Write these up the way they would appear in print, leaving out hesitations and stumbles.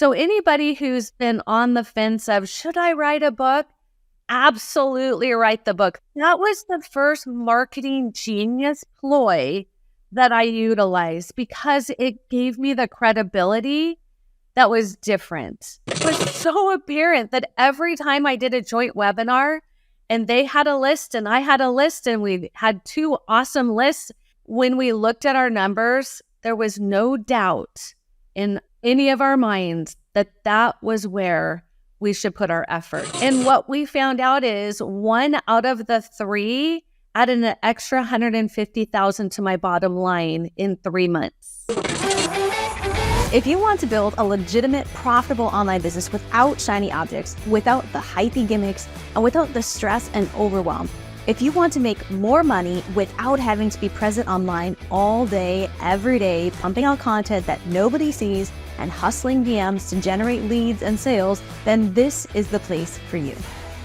So anybody who's been on the fence of, should I write a book? Absolutely write the book. That was the first marketing genius ploy that I utilized because it gave me the credibility that was different. It was so apparent that every time I did a joint webinar and they had a list and I had a list and we had two awesome lists, when we looked at our numbers, there was no doubt in any of our minds that that was where we should put our effort. And what we found out is 1 out of the 3 added an extra $150,000 to my bottom line in 3 months. If you want to build a legitimate, profitable online business without shiny objects, without the hypey gimmicks, and without the stress and overwhelm, if you want to make more money without having to be present online all day, every day, pumping out content that nobody sees and hustling DMs to generate leads and sales, then this is the place for you.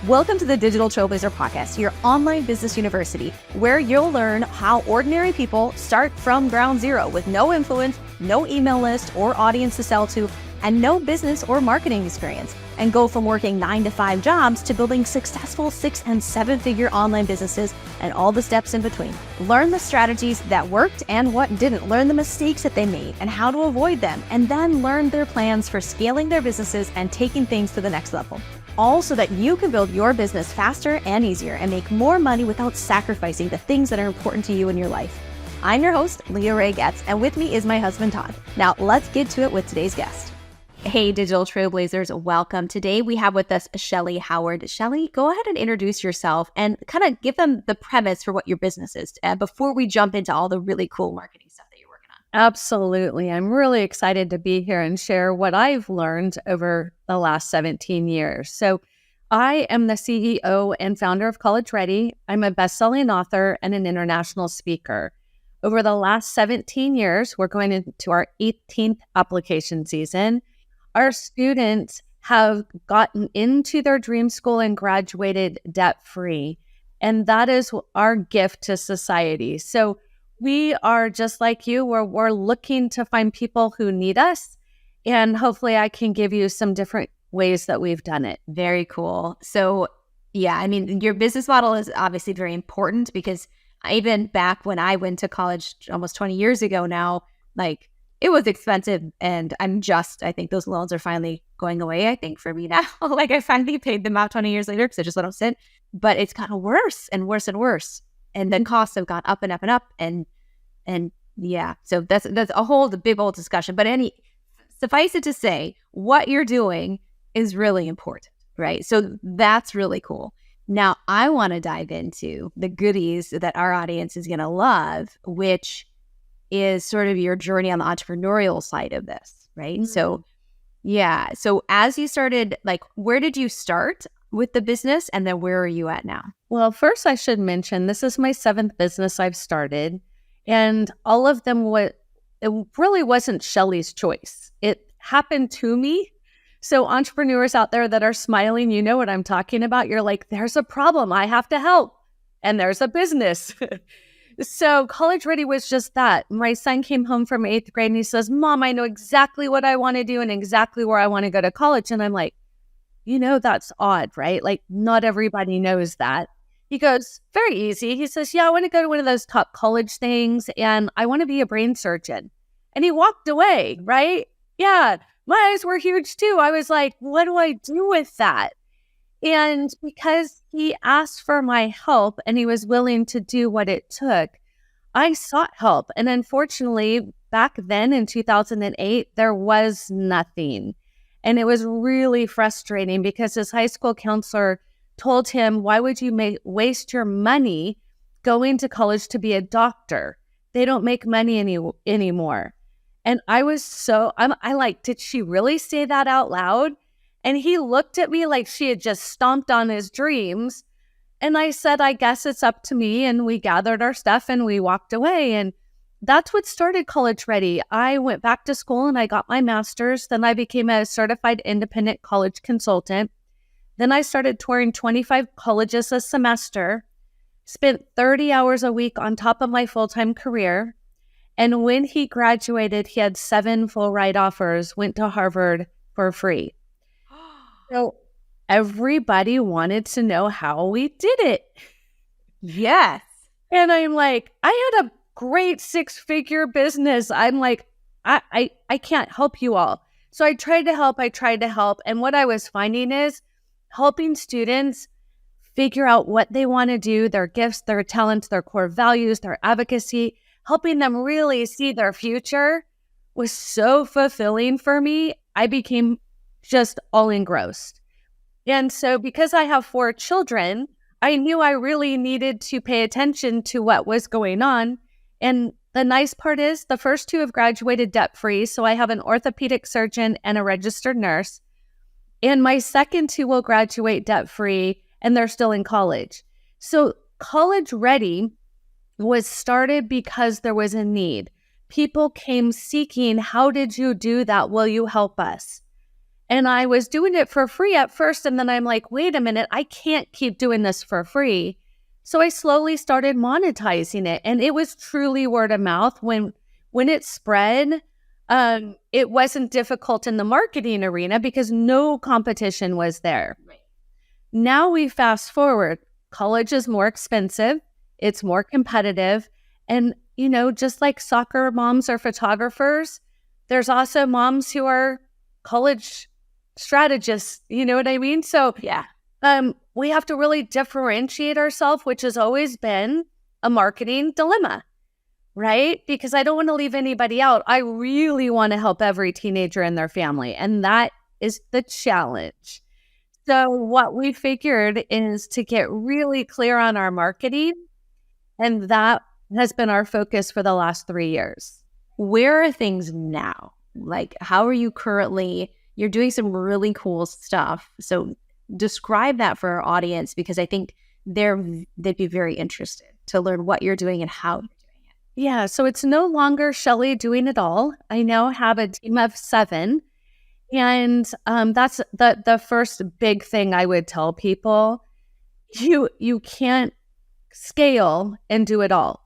Welcome to the Digital Trailblazer Podcast, your online business university, where you'll learn how ordinary people start from ground zero with no influence, no email list or audience to sell to, and no business or marketing experience, and go from working 9-to-5 jobs to building successful 6- and 7-figure online businesses and all the steps in between. Learn the strategies that worked and what didn't. Learn the mistakes that they made and how to avoid them, and then learn their plans for scaling their businesses and taking things to the next level. All so that you can build your business faster and easier and make more money without sacrificing the things that are important to you in your life. I'm your host, Leah Ray Getz, and with me is my husband, Todd. Now, let's get to it with today's guest. Hey, Digital Trailblazers, welcome. Today we have with us Shellee Howard. Shellee, go ahead and introduce yourself and kind of give them the premise for what your business is before we jump into all the really cool marketing stuff that you're working on. Absolutely. I'm really excited to be here and share what I've learned over the last 17 years. So I am the CEO and founder of College Ready. I'm a best-selling author and an international speaker. Over the last 17 years, we're going into our 18th application season. Our students have gotten into their dream school and graduated debt-free. And that is our gift to society. So we are just like you, we're looking to find people who need us. And hopefully I can give you some different ways that we've done it. Very cool. So yeah, I mean, your business model is obviously very important because even back when I went to college almost 20 years ago now, like it was expensive, and I think those loans are finally going away, I think, for me now. Like I finally paid them out 20 years later because I just let them sit. But it's gotten worse and worse and worse. And then costs have gone up and up and up. And yeah, so that's the big old discussion. But suffice it to say, what you're doing is really important, right? So that's really cool. Now, I want to dive into the goodies that our audience is going to love, which is sort of your journey on the entrepreneurial side of this, right? Mm-hmm. So, yeah. So as you started, like, where did you start with the business, and then where are you at now? Well, first I should mention, this is my 7th business I've started, and all of them, it really wasn't Shellee's choice. It happened to me. So entrepreneurs out there that are smiling, you know what I'm talking about. You're like, there's a problem, I have to help. And there's a business. So College Ready was just that. My son came home from 8th grade and he says, Mom, I know exactly what I want to do and exactly where I want to go to college. And I'm like, that's odd, right? Like not everybody knows that. He goes, very easy. He says, yeah, I want to go to one of those top college things and I want to be a brain surgeon. And he walked away, right? Yeah. My eyes were huge too. I was like, what do I do with that? And because he asked for my help and he was willing to do what it took, I sought help. And unfortunately, back then in 2008, there was nothing. And it was really frustrating because his high school counselor told him, why would you waste your money going to college to be a doctor? They don't make money anymore. And I was I like, did she really say that out loud? And he looked at me like she had just stomped on his dreams. And I said, I guess it's up to me. And we gathered our stuff and we walked away. And that's what started College Ready. I went back to school and I got my master's. Then I became a certified independent college consultant. Then I started touring 25 colleges a semester, spent 30 hours a week on top of my full-time career. And when he graduated, he had 7 full ride offers, went to Harvard, for free. So everybody wanted to know how we did it. Yes. And I'm like, I had a great 6-figure business. I'm like, I can't help you all. So I tried to help. And what I was finding is helping students figure out what they want to do, their gifts, their talents, their core values, their advocacy, helping them really see their future was so fulfilling for me. I became just all engrossed. And so because I have 4 children, I knew I really needed to pay attention to what was going on. And the nice part is the first 2 have graduated debt-free. So I have an orthopedic surgeon and a registered nurse. And my second 2 will graduate debt-free, and they're still in college. So College Ready was started because there was a need. People came seeking, how did you do that? Will you help us? And I was doing it for free at first, and then I'm like, wait a minute, I can't keep doing this for free. So I slowly started monetizing it, and it was truly word of mouth. When it spread, it wasn't difficult in the marketing arena because no competition was there. Right. Now we fast forward. College is more expensive. It's more competitive. And, just like soccer moms are photographers, there's also moms who are college strategists. You know what I mean? So yeah, we have to really differentiate ourselves, which has always been a marketing dilemma, right? Because I don't want to leave anybody out. I really want to help every teenager and their family. And that is the challenge. So what we figured is to get really clear on our marketing. And that has been our focus for the last 3 years. Where are things now? Like, how are you currently? You're doing some really cool stuff. So describe that for our audience, because I think they'd be very interested to learn what you're doing and how you're doing it. Yeah, so it's no longer Shellee doing it all. I now have a team of 7. And that's the first big thing I would tell people. You can't scale and do it all.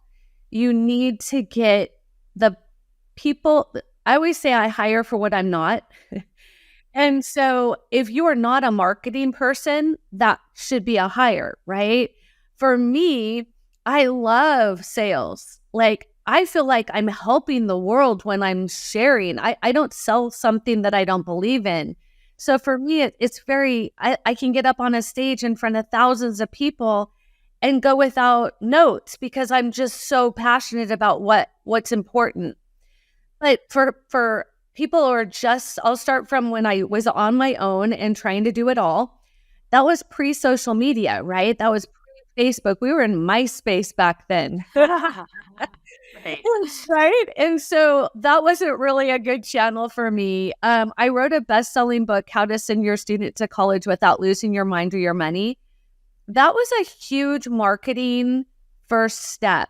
You need to get the people. I always say I hire for what I'm not. And so if you are not a marketing person, that should be a hire, right? For me, I love sales. Like, I feel like I'm helping the world when I'm sharing. I don't sell something that I don't believe in. So for me, it's very, I can get up on a stage in front of thousands of people and go without notes because I'm just so passionate about what's important. But for people who are just, I'll start from when I was on my own and trying to do it all. That was pre-social media, right? That was pre-Facebook. We were in MySpace back then. Right? And so that wasn't really a good channel for me. I wrote a best-selling book, How to Send Your Student to College Without Losing Your Mind or Your Money. That was a huge marketing first step.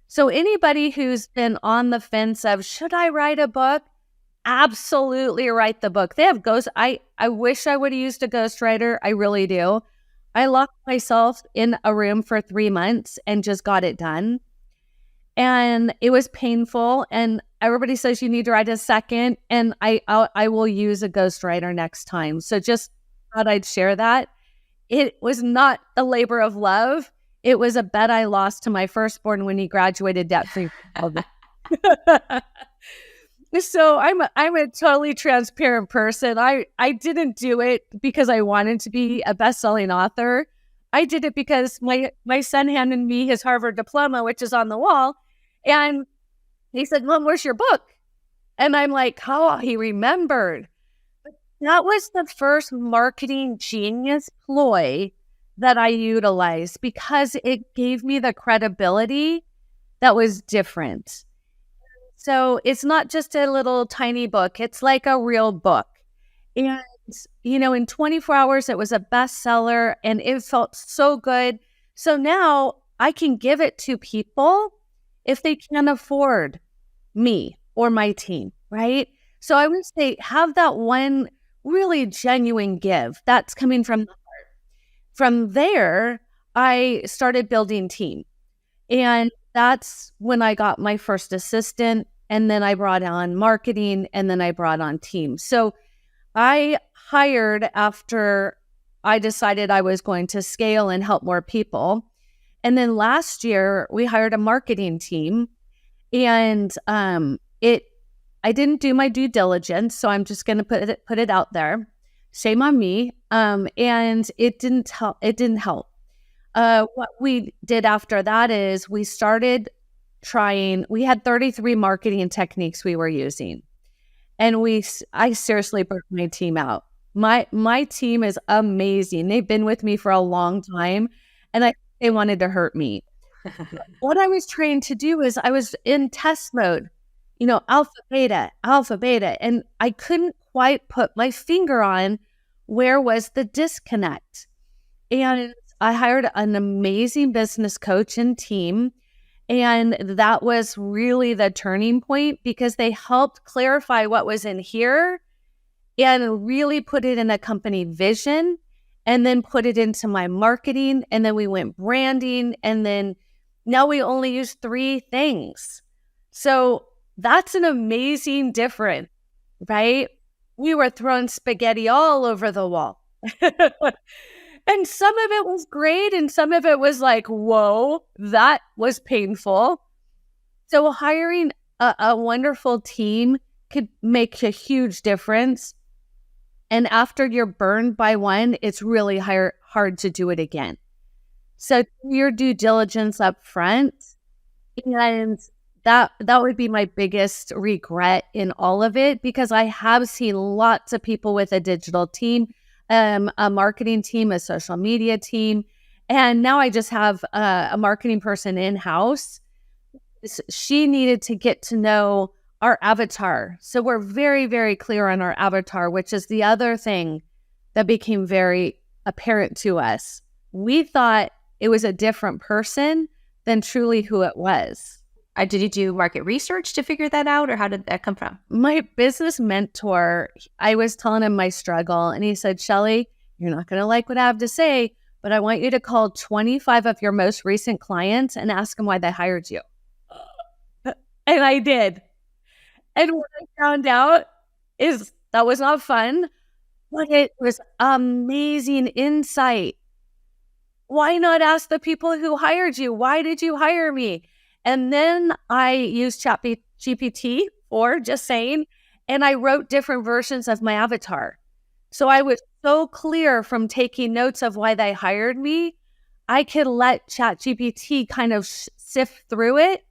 So anybody who's been on the fence of, should I write a book? Absolutely write the book. They have ghosts. I wish I would have used a ghostwriter. I really do. I locked myself in a room for 3 months and just got it done. And it was painful. And everybody says you need to write a second. And I will use a ghostwriter next time. So just thought I'd share that. It was not a labor of love. It was a bet I lost to my firstborn when he graduated debt-free. So I'm a totally transparent person. I didn't do it because I wanted to be a best-selling author. I did it because my son handed me his Harvard diploma, which is on the wall. And he said, Mom, where's your book? And I'm like, oh, he remembered. That was the first marketing genius ploy that I utilized because it gave me the credibility that was different. So it's not just a little tiny book. It's like a real book. And, in 24 hours, it was a bestseller and it felt so good. So now I can give it to people if they can't afford me or my team, right? So I would say have that one really genuine give that's coming from the heart. From there, I started building team. And that's when I got my first assistant. And then I brought on marketing and then I brought on team. So I hired after I decided I was going to scale and help more people. And then last year we hired a marketing team, and I didn't do my due diligence, so I'm just going to put it out there. Shame on me. And it didn't help. It didn't help. What we did after that is we started trying. We had 33 marketing techniques we were using, and I seriously burnt my team out. My team is amazing. They've been with me for a long time, and they wanted to hurt me. What I was trying to do is I was in test mode, alpha, beta, and I couldn't quite put my finger on where was the disconnect. And I hired an amazing business coach and team, and that was really the turning point because they helped clarify what was in here and really put it in a company vision, and then put it into my marketing, and then we went branding, and then now we only use 3 things. So that's an amazing difference, right? We were throwing spaghetti all over the wall. And some of it was great, and some of it was like, whoa, that was painful. So hiring a wonderful team could make a huge difference. And after you're burned by one, it's really hard to do it again. So do your due diligence up front, and that would be my biggest regret in all of it, because I have seen lots of people with a digital team, a marketing team, a social media team, and now I just have a marketing person in-house. She needed to get to know our avatar. So we're very, very clear on our avatar, which is the other thing that became very apparent to us. We thought it was a different person than truly who it was. Did you do market research to figure that out, or how did that come from? My business mentor, I was telling him my struggle, and he said, Shellee, you're not going to like what I have to say, but I want you to call 25 of your most recent clients and ask them why they hired you. And I did. And what I found out is that was not fun, but it was amazing insight. Why not ask the people who hired you? Why did you hire me? And then I used ChatGPT, or just saying, and I wrote different versions of my avatar. So I was so clear from taking notes of why they hired me, I could let ChatGPT kind of sift through it,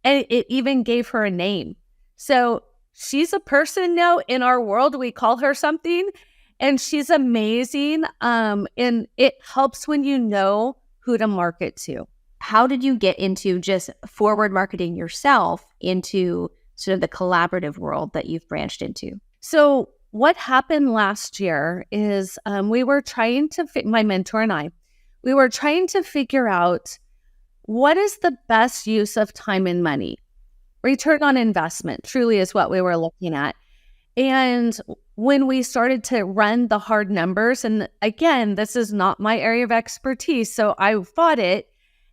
and it even gave her a name. So she's a person now in our world. We call her something, and she's amazing. And it helps when you know who to market to. How did you get into just forward marketing yourself into sort of the collaborative world that you've branched into? So what happened last year is we were trying to, my mentor and I, we were trying to figure out what is the best use of time and money. Return on investment truly is what we were looking at. And when we started to run the hard numbers, and again, this is not my area of expertise, so I fought it,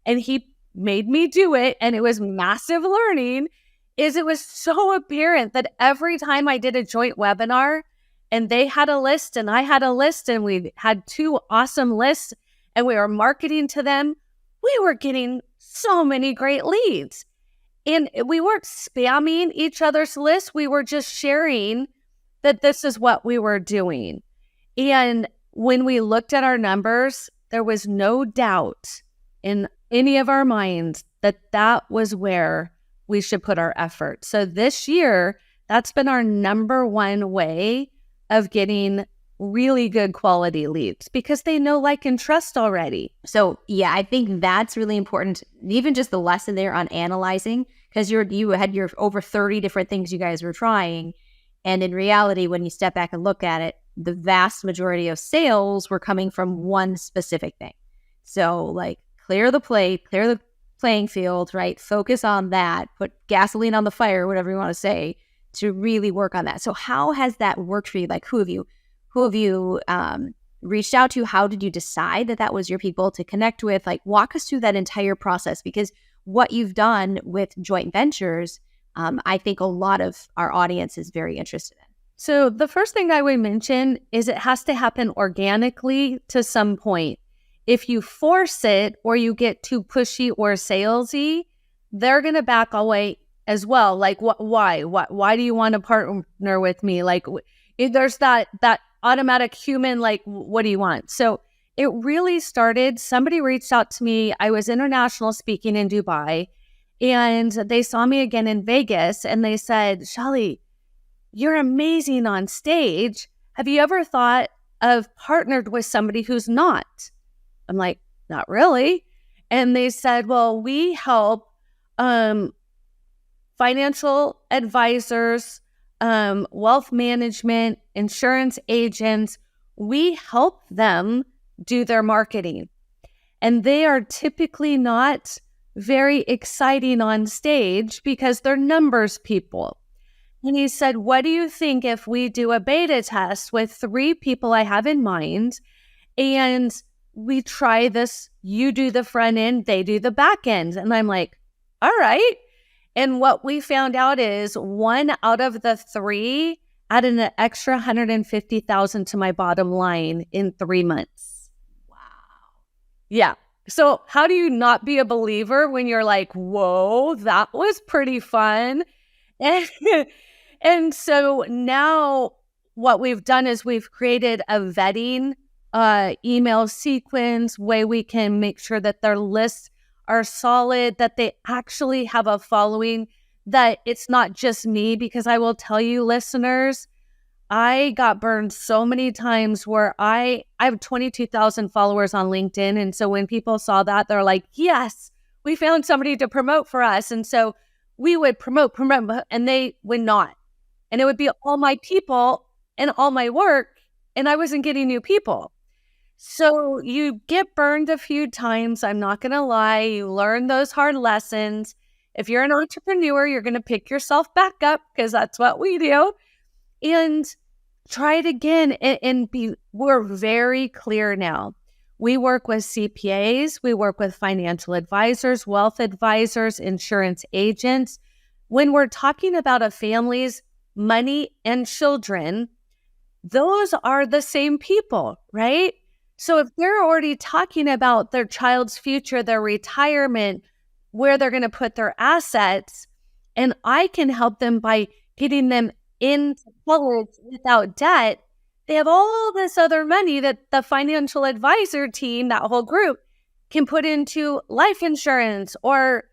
and he made me do it, and it was massive learning, is it was so apparent that every time I did a joint webinar and they had a list and I had a list and we had 2 awesome lists and we were marketing to them, we were getting so many great leads. And we weren't spamming each other's lists. We were just sharing that this is what we were doing. And when we looked at our numbers, there was no doubt in any of our minds that that was where we should put our effort. So this year, that's been our number one way of getting really good quality leads, because they know, like, and trust already. So yeah, I think that's really important. Even just the lesson there on analyzing, because you had your over 30 different things you guys were trying. And in reality, when you step back and look at it, the vast majority of sales were coming from one specific thing. So like, clear the plate, clear the playing field, right? Focus on that, put gasoline on the fire, whatever you want to say, to really work on that. So how has that worked for you? Like, who have you reached out to? How did you decide that was your people to connect with? Like, walk us through that entire process, because what you've done with joint ventures, I think a lot of our audience is very interested in. So the first thing I would mention is it has to happen organically to some point. If you force it or you get too pushy or salesy, they're going to back away as well. Like, why? Why do you want to partner with me? Like, there's that automatic human, like, what do you want? So it really started, somebody reached out to me. I was international speaking in Dubai, and they saw me again in Vegas, and they said, Shellee, you're amazing on stage. Have you ever thought of partnered with somebody who's not? I'm like, not really. And they said, well, we help financial advisors, wealth management, insurance agents. We help them do their marketing. And they are typically not very exciting on stage because they're numbers people. And he said, what do you think if we do a beta test with 3 people I have in mind, and we try this, you do the front end, they do the back end? And I'm like, all right. And what we found out is 1 out of the 3 added an extra 150,000 to my bottom line in 3 months. Wow. Yeah. So how do you not be a believer when you're like, whoa, that was pretty fun? And so now what we've done is we've created a vetting email sequence way we can make sure that their lists are solid, that they actually have a following, that it's not just me. Because I will tell you, listeners, I got burned so many times where I have 22,000 followers on LinkedIn. And so when people saw that, they're like, yes, we found somebody to promote for us. And so we would promote, and they would not. And it would be all my people and all my work, and I wasn't getting new people. So you get burned a few times. I'm not going to lie. You learn those hard lessons. If you're an entrepreneur, you're going to pick yourself back up, because that's what we do. And try it again and we're very clear now. We work with CPAs. We work with financial advisors, wealth advisors, insurance agents. When we're talking about a family's money and children, those are the same people, right? So if they're already talking about their child's future, their retirement, where they're going to put their assets, and I can help them by getting them into college without debt, they have all this other money that the financial advisor team, that whole group, can put into life insurance or,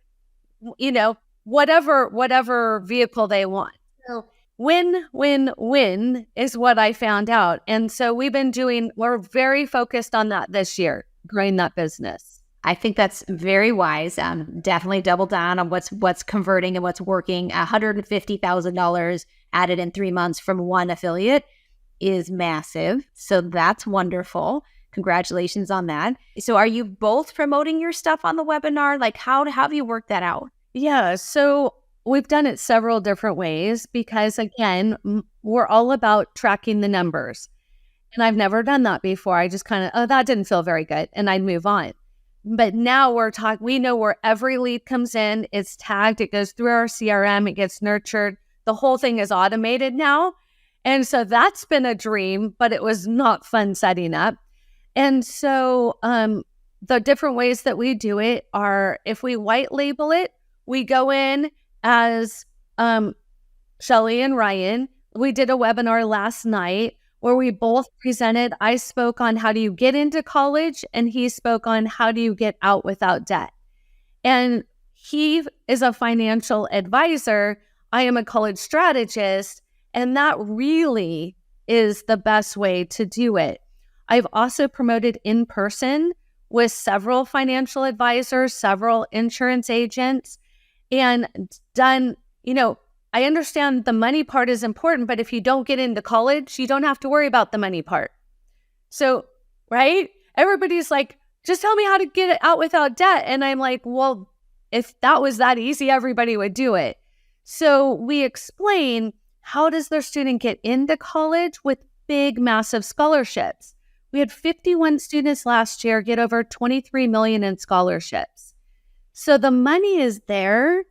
whatever vehicle they want. So win, win, win is what I found out. And so we're very focused on that this year, growing that business. I think that's very wise. Definitely double down on what's converting and what's working. $150,000 added in 3 months from one affiliate is massive. So that's wonderful. Congratulations on that. So are you both promoting your stuff on the webinar? Like how have you worked that out? Yeah. So we've done it several different ways because, again, we're all about tracking the numbers. And I've never done that before. I just kind of, that didn't feel very good. And I'd move on. But now we know where every lead comes in. It's tagged. It goes through our CRM. It gets nurtured. The whole thing is automated now. And so that's been a dream, but it was not fun setting up. And so the different ways that we do it are, if we white label it, we go in as Shellee and Ryan. We did a webinar last night where we both presented. I spoke on how do you get into college, and he spoke on how do you get out without debt. And he is a financial advisor. I am a college strategist, and that really is the best way to do it. I've also promoted in person with several financial advisors, several insurance agents, and done, I understand the money part is important, but if you don't get into college, you don't have to worry about the money part. So, right? Everybody's like, just tell me how to get it out without debt. And I'm like, well, if that was that easy, everybody would do it. So we explain, how does their student get into college with big, massive scholarships? We had 51 students last year get over $23 million in scholarships. So the money is there.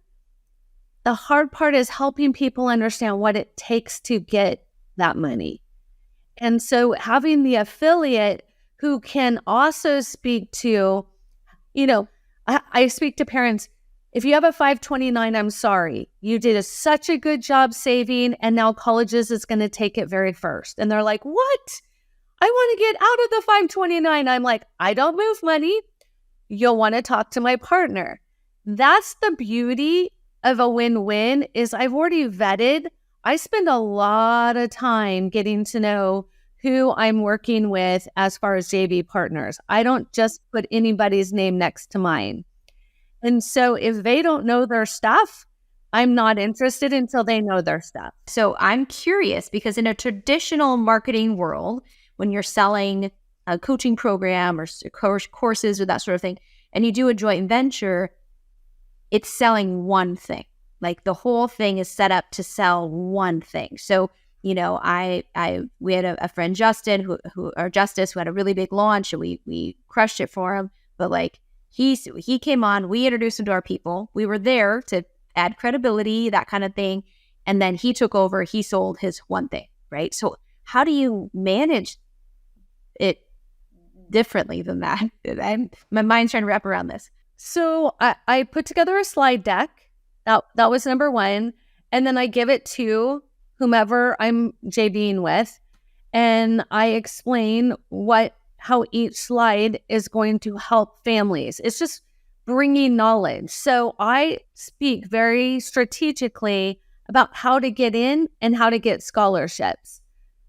The hard part is helping people understand what it takes to get that money. And so having the affiliate who can also speak to, I speak to parents, if you have a 529, I'm sorry. You did such a good job saving, and now colleges is going to take it very first. And they're like, what? I want to get out of the 529. I'm like, I don't move money. You'll want to talk to my partner. That's the beauty of a win-win is I've already vetted. I spend a lot of time getting to know who I'm working with as far as JV partners. I don't just put anybody's name next to mine. And so if they don't know their stuff, I'm not interested until they know their stuff. So I'm curious because in a traditional marketing world, when you're selling a coaching program or courses or that sort of thing, and you do a joint venture, it's selling one thing. Like the whole thing is set up to sell one thing. So, we had a friend, Justin, who had a really big launch, and we crushed it for him. But like he came on, we introduced him to our people. We were there to add credibility, that kind of thing. And then he took over, he sold his one thing, right? So how do you manage it differently than that? My mind's trying to wrap around this. So I put together a slide deck. That was number one. And then I give it to whomever I'm JVing with. And I explain how each slide is going to help families. It's just bringing knowledge. So I speak very strategically about how to get in and how to get scholarships.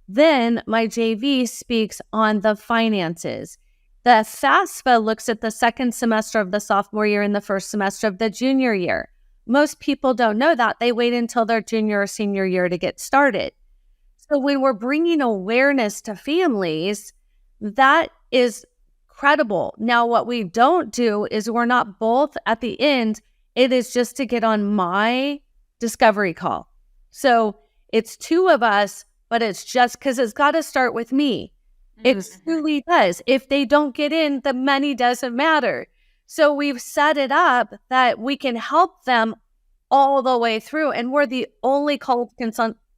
Then my JV speaks on the finances. The FAFSA looks at the second semester of the sophomore year and the first semester of the junior year. Most people don't know that. They wait until their junior or senior year to get started. So when we're bringing awareness to families, that is credible. Now, what we don't do is we're not both at the end. It is just to get on my discovery call. So it's two of us, but it's just because it's got to start with me. It truly does. If they don't get in, the money doesn't matter. So we've set it up that we can help them all the way through. And we're the only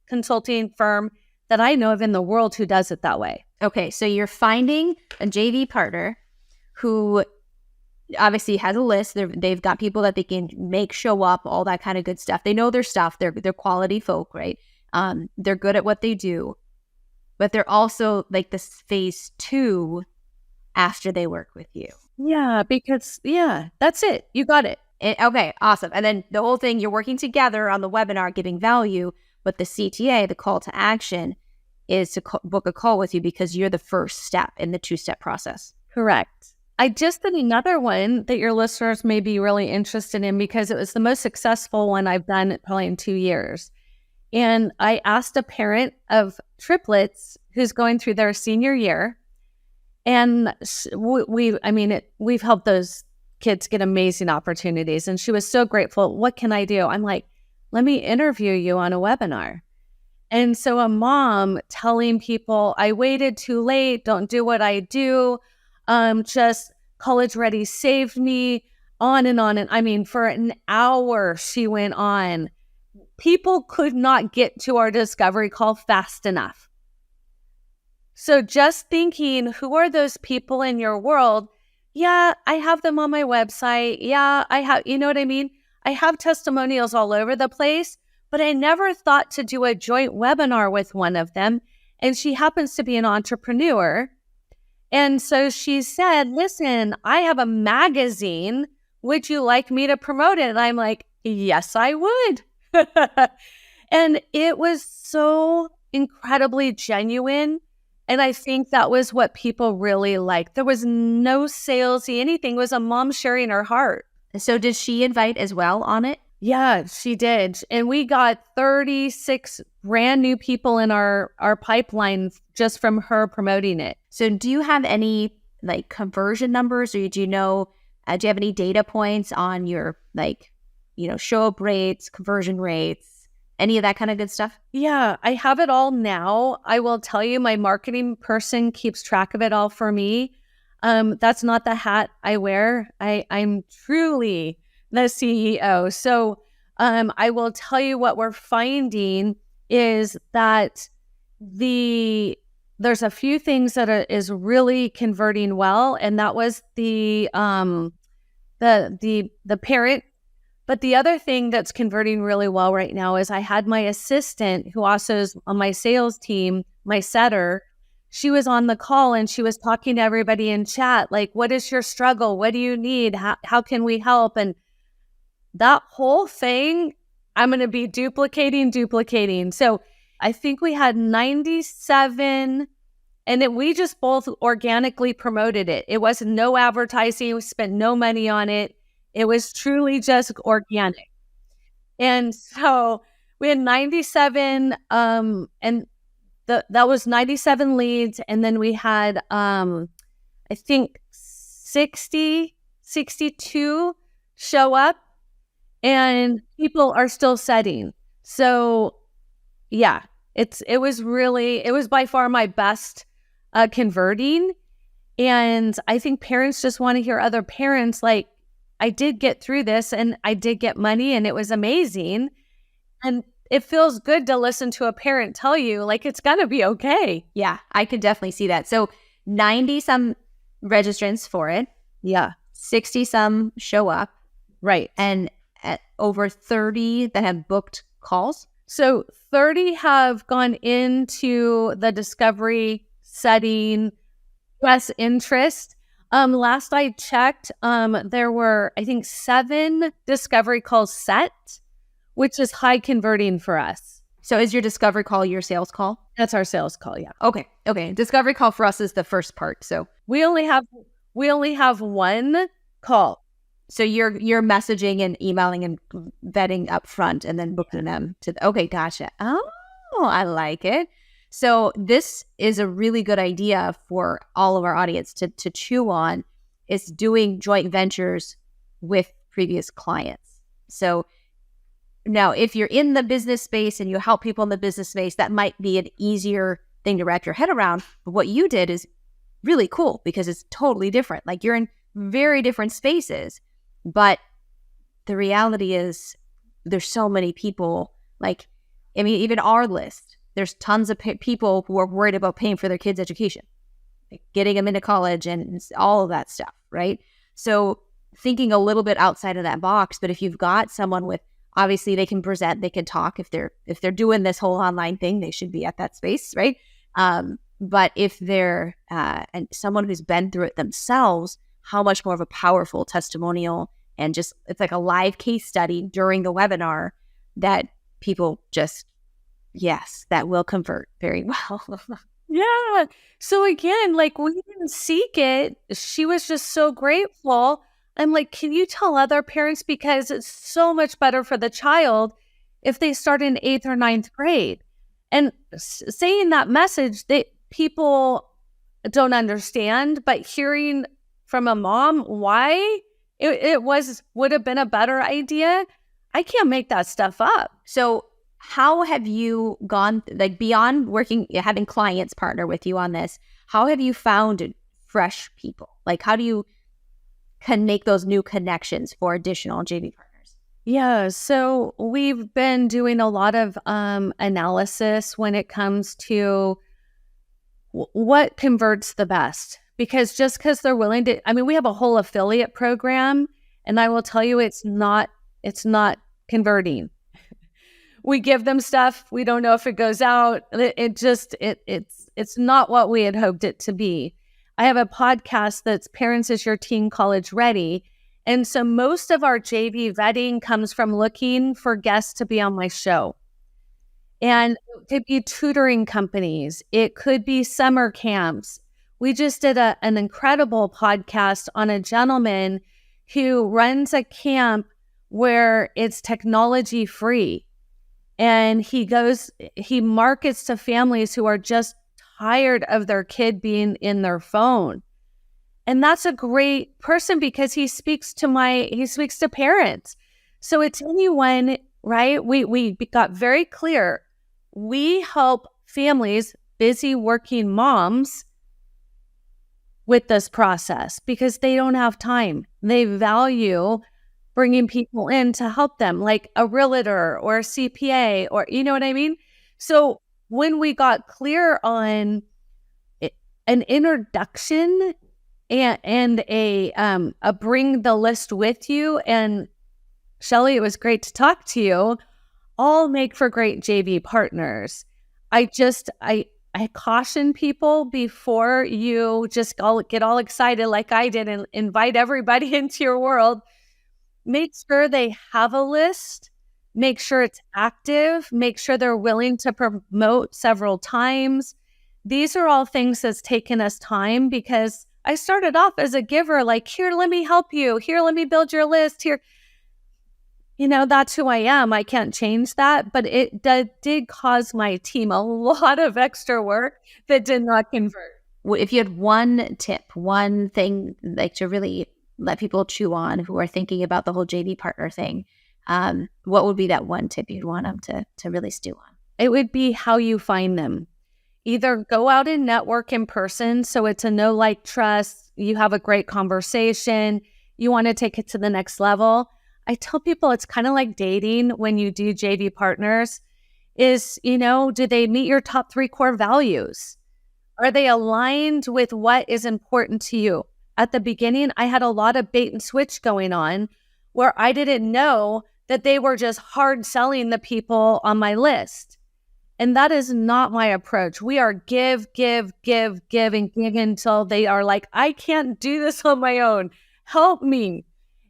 consulting firm that I know of in the world who does it that way. Okay, so you're finding a JV partner who obviously has a list. They've got people that they can make show up, all that kind of good stuff. They know their stuff. They're quality folk, right? They're good at what they do. But they're also like this phase 2 after they work with you. Yeah, because, that's it. You got it. Okay, awesome. And then the whole thing, you're working together on the webinar, giving value, but the CTA, the call to action, is to book a call with you because you're the first step in the 2-step process. Correct. I just did another one that your listeners may be really interested in because it was the most successful one I've done probably in 2 years. And I asked a parent of triplets who's going through their senior year. And we've helped those kids get amazing opportunities. And she was so grateful. What can I do? I'm like, let me interview you on a webinar. And so a mom telling people, I waited too late. Don't do what I do. Just college ready saved me, on and on. And I mean, for an hour, she went on. People could not get to our discovery call fast enough. So just thinking, who are those people in your world? Yeah, I have them on my website. Yeah, I have, you know what I mean? I have testimonials all over the place, but I never thought to do a joint webinar with one of them. And she happens to be an entrepreneur. And so she said, listen, I have a magazine. Would you like me to promote it? And I'm like, yes, I would. And it was so incredibly genuine. And I think that was what people really liked. There was no salesy anything. It was a mom sharing her heart. So did she invite as well on it? Yeah, she did. And we got 36 brand new people in our pipeline just from her promoting it. So do you have any like conversion numbers, or do you have any data points on your show up rates, conversion rates, any of that kind of good stuff? Yeah, I have it all now. I will tell you, my marketing person keeps track of it all for me. That's not the hat I wear. I'm truly the CEO. So I will tell you what we're finding is that there's a few things that is really converting well, and that was the parent. But the other thing that's converting really well right now is I had my assistant, who also is on my sales team, my setter. She was on the call and she was talking to everybody in chat, like, what is your struggle? What do you need? How can we help? And that whole thing, I'm going to be duplicating. So I think we had 97, and we just both organically promoted it. It was no advertising. We spent no money on it. It was truly just organic. And so we had 97, and that was 97 leads. And then we had, I think 62 show up, and people are still setting. So yeah, it was by far my best converting. And I think parents just want to hear other parents like, I did get through this and I did get money and it was amazing. And it feels good to listen to a parent tell you like, it's going to be okay. Yeah, I could definitely see that. So 90 some registrants for it. Yeah. 60 some show up. Right. And at over 30 that have booked calls. So 30 have gone into the discovery setting, express interest. Last I checked, there were, I think, 7 discovery calls set, which is high converting for us. So is your discovery call your sales call? That's our sales call, yeah. Okay. Discovery call for us is the first part. So we only have one call. So you're messaging and emailing and vetting up front and then booking them to okay, gotcha. Oh, I like it. So this is a really good idea for all of our audience to chew on, is doing joint ventures with previous clients. So now if you're in the business space and you help people in the business space, that might be an easier thing to wrap your head around. But what you did is really cool because it's totally different. Like you're in very different spaces. But the reality is there's so many people, like, I mean, even our list, there's tons of people who are worried about paying for their kids' education, like getting them into college and all of that stuff, right? So thinking a little bit outside of that box, but if you've got someone with, obviously they can present, they can talk. If they're doing this whole online thing, they should be at that space, right? But if they're and someone who's been through it themselves, how much more of a powerful testimonial, and just it's like a live case study during the webinar that people just, yes, that will convert very well. Yeah. So again, like we didn't seek it. She was just so grateful. I'm like, can you tell other parents, because it's so much better for the child if they start in 8th or 9th grade. And saying that message, people don't understand, but hearing from a mom why it would have been a better idea, I can't make that stuff up. So how have you gone, like beyond having clients partner with you on this, how have you found fresh people? Like how do you make those new connections for additional JV partners? Yeah, so we've been doing a lot of analysis when it comes to what converts the best. Because just because they're willing to, I mean, we have a whole affiliate program, and I will tell you, it's not converting. We give them stuff. We don't know if it goes out. It's not what we had hoped it to be. I have a podcast that's Parents Is Your Teen College Ready. And so most of our JV vetting comes from looking for guests to be on my show. And it could be tutoring companies. It could be summer camps. We just did an incredible podcast on a gentleman who runs a camp where it's technology free. And he markets to families who are just tired of their kid being in their phone. And that's a great person because he speaks to parents. So it's anyone, right? We got very clear. We help families, busy working moms, with this process because they don't have time. They value bringing people in to help them, like a realtor or a CPA, or you know what I mean? So when we got clear on an introduction and a bring the list with you, and Shellee, it was great to talk to you, all make for great JV partners. I caution people before you just get all excited like I did and invite everybody into your world. Make sure they have a list. Make sure it's active. Make sure they're willing to promote several times. These are all things that's taken us time, because I started off as a giver, like, here, let me help you. Here, let me build your list. Here, that's who I am. I can't change that. But it did cause my team a lot of extra work that did not convert. If you had one tip, one thing like to really let people chew on who are thinking about the whole JV partner thing, what would be that one tip you'd want them to really stew on? It would be how you find them. Either go out and network in person, so it's a know, like, trust. You have a great conversation. You want to take it to the next level. I tell people it's kind of like dating when you do JV partners is, do they meet your top 3 core values? Are they aligned with what is important to you? At the beginning, I had a lot of bait and switch going on where I didn't know that they were just hard selling the people on my list. And that is not my approach. We are give, and give until they are like, I can't do this on my own. Help me.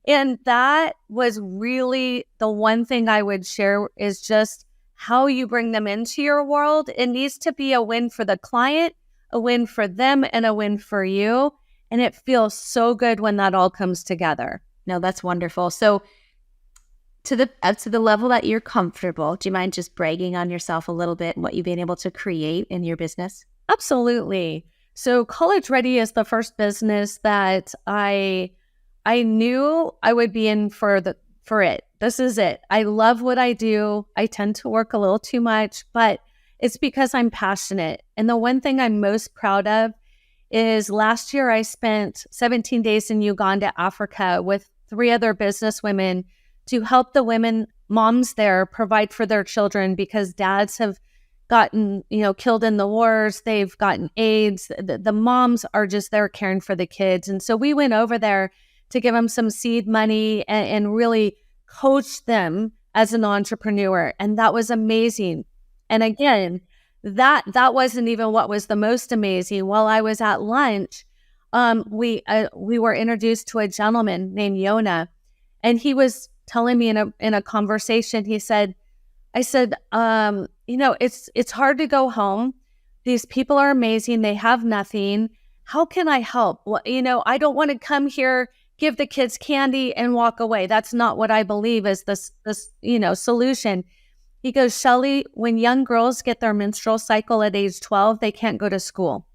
And that was really the one thing I would share, is just how you bring them into your world. It needs to be a win for the client, a win for them, and a win for you. And it feels so good when that all comes together. No, that's wonderful. So to the level that you're comfortable, do you mind just bragging on yourself a little bit and what you've been able to create in your business? Absolutely. So College Ready is the first business that I knew I would be in for it. This is it. I love what I do. I tend to work a little too much, but it's because I'm passionate. And the one thing I'm most proud of is last year I spent 17 days in Uganda, Africa, with 3 other business women to help the moms there provide for their children, because dads have gotten, killed in the wars. They've gotten AIDS. The moms are just there caring for the kids. And so we went over there to give them some seed money and really coach them as an entrepreneur. And that was amazing. And again, that wasn't even what was the most amazing. While I was at lunch, we were introduced to a gentleman named Yona, and he was telling me in a conversation, I said, it's hard to go home. These people are amazing. They have nothing. How can I help? Well, I don't want to come here, give the kids candy and walk away. That's not what I believe is this solution. He goes, Shellee, when young girls get their menstrual cycle at age 12, they can't go to school.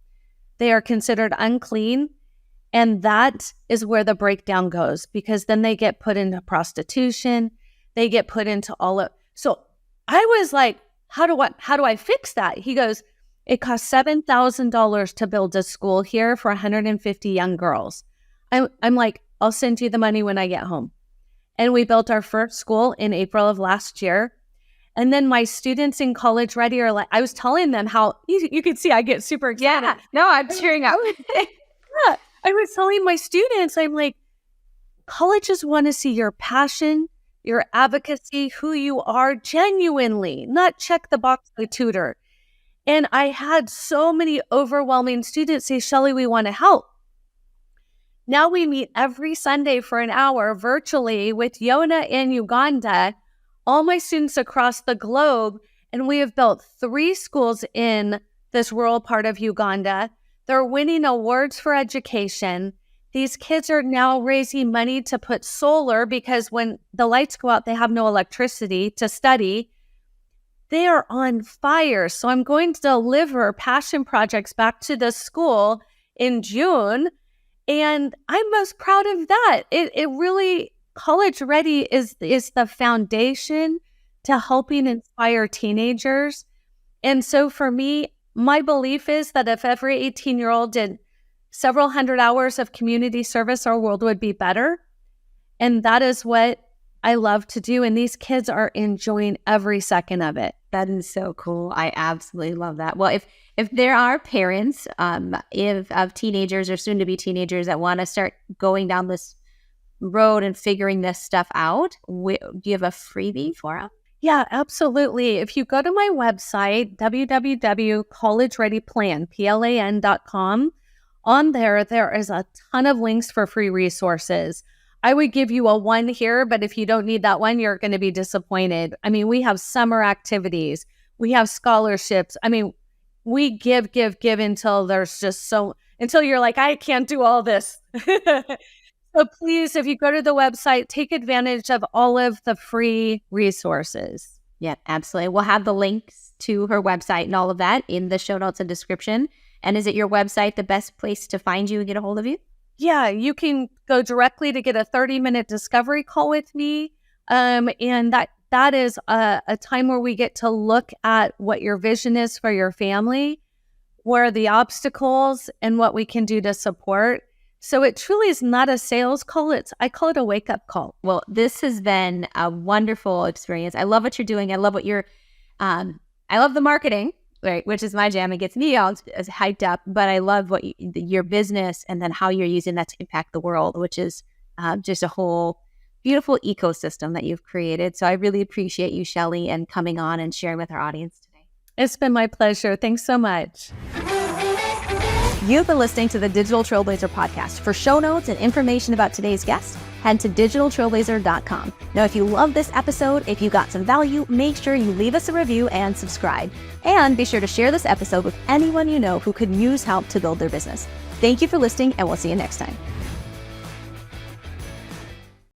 They are considered unclean. And that is where the breakdown goes, because then they get put into prostitution. They get put into so I was like, how do I fix that? He goes, it costs $7,000 to build a school here for 150 young girls. I'm like, I'll send you the money when I get home. And we built our first school in April of last year. And then my students in College Ready are like, I was telling them how, you can see I get super excited. Yeah, no, I'm cheering up. Yeah. I was telling my students, I'm like, colleges want to see your passion, your advocacy, who you are genuinely, not check the box by tutor. And I had so many overwhelming students say, Shellee, we want to help. Now we meet every Sunday for an hour virtually with Yona in Uganda, all my students across the globe, and we have built 3 schools in this rural part of Uganda. They're winning awards for education. These kids are now raising money to put solar, because when the lights go out, they have no electricity to study. They are on fire. So I'm going to deliver passion projects back to the school in June. And I'm most proud of that. It really, College Ready is the foundation to helping inspire teenagers. And so for me, my belief is that if every 18-year-old did several hundred hours of community service, our world would be better. And that is what I love to do. And these kids are enjoying every second of it. That is so cool. I absolutely love that. Well, if there are parents of teenagers or soon to be teenagers that want to start going down this road and figuring this stuff out, do you have a freebie for them? Yeah, absolutely. If you go to my website, www.collegereadyplan.com, on there is a ton of links for free resources. I would give you a 1 here, but if you don't need that one, you're going to be disappointed. I mean, we have summer activities. We have scholarships. I mean, we give until there's just until you're like, I can't do all this. So please, if you go to the website, take advantage of all of the free resources. Yeah, absolutely. We'll have the links to her website and all of that in the show notes and description. And is it your website the best place to find you and get a hold of you? Yeah, you can go directly to get a 30-minute discovery call with me. And that is a time where we get to look at what your vision is for your family, where are the obstacles, and what we can do to support. So it truly is not a sales call. I call it a wake-up call. Well, this has been a wonderful experience. I love what you're doing. I love what I love the marketing, right, which is my jam. It gets me all hyped up, but I love what your business and then how you're using that to impact the world, which is just a whole beautiful ecosystem that you've created. So I really appreciate you, Shellee, and coming on and sharing with our audience today. It's been my pleasure. Thanks so much. You've been listening to the Digital Trailblazer podcast. For show notes and information about today's guest, head to digitaltrailblazer.com. Now, if you love this episode, if you got some value, make sure you leave us a review and subscribe. And be sure to share this episode with anyone you know who could use help to build their business. Thank you for listening, and we'll see you next time.